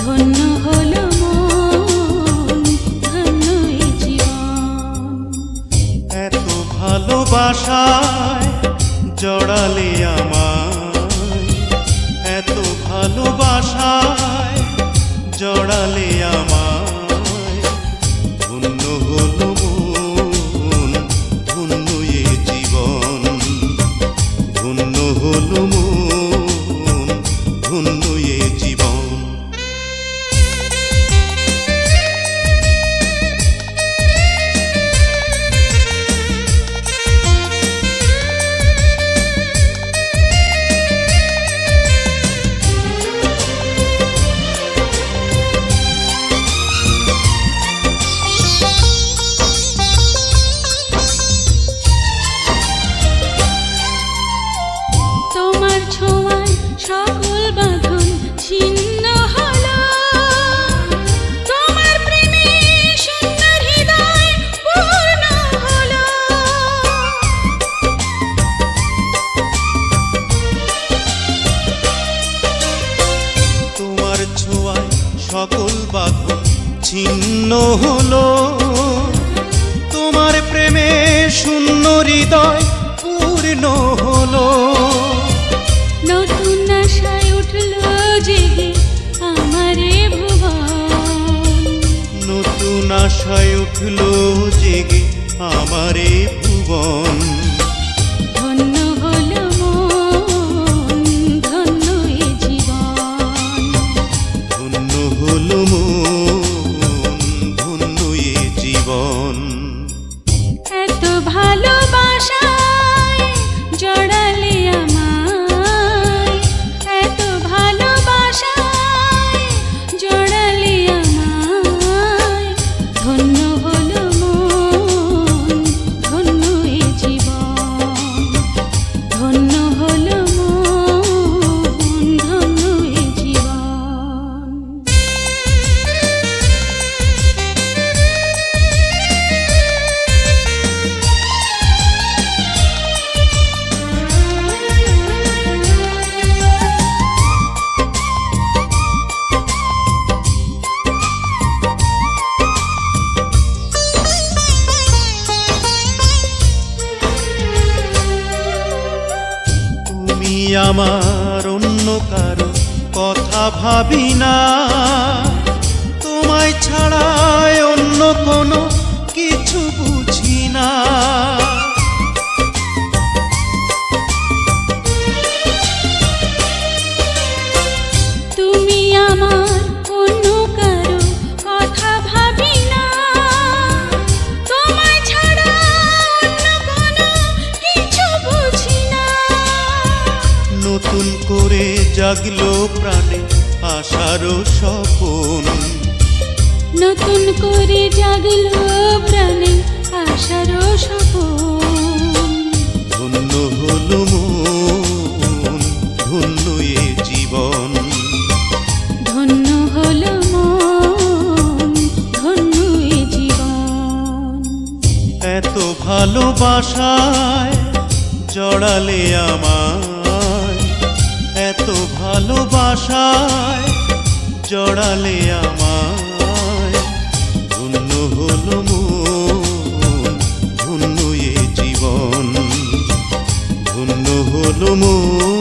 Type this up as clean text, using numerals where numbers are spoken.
ধন্য হলো মন, ধন্য এ জীবন। এত ভালোবাসায় জড়ালে আমায়, এত ভালোবাসায় জড়ালে আমায়, ধন্য হলো মন, ধন্য এ জীবন, ধন্য হলো মন, ধন্য এ জীবন। তোমার ছোঁয়ায় সকল বাঁধন ছিন্ন হলো, তোমার প্রেমে শূন্য হৃদয় পূর্ণ হলো। তোমার ছোঁয়ায় সকল বাঁধন ছিন্ন হলো, তোমার প্রেমে শূন্য হৃদয় পূর্ণ হলো। নতুন আশায় উঠল জেগে আমারে ভুবন, নতুন আশায় উঠল জেগে আমারে ভুবন। ধন্য হলো মন, ধন্য এ জীবন। ধন্য হলো মন, ধন্য এ জীবন। এত ভালোবাসায় জড়ালে আমায়, এত ভালোবাসায় জড়ালে আমায়, ধন্য হলো মন, ধন্য এ জীবন। ধন্য হলো মন, ধন্য এ জীবন। তুমি আমার অন্য কারো কথা ভাবি না, তোমায় ছাড়া অন্য কোনো কিছু বুঝি না। তুমি আমার অন্য কারো কথা ভাবি না, তোমায় ছাড়া অন্য কোনো কিছু বুঝি না। নতুন করে জাগলো প্রাণে আশারও স্বপন, নতুন করে জাগলো প্রাণে আশারও স্বপন। ধন্য হলো মন, ধন্য এ জীবন। ধন্য হলো মন, ধন্য এ জীবন। এত ভালোবাসায় জড়ালে আমায়, এত ভালোবাসায় জড়ালে আমায়, ধন্য হলো মন, ধন্য এ জীবন, ধন্য হলো মন।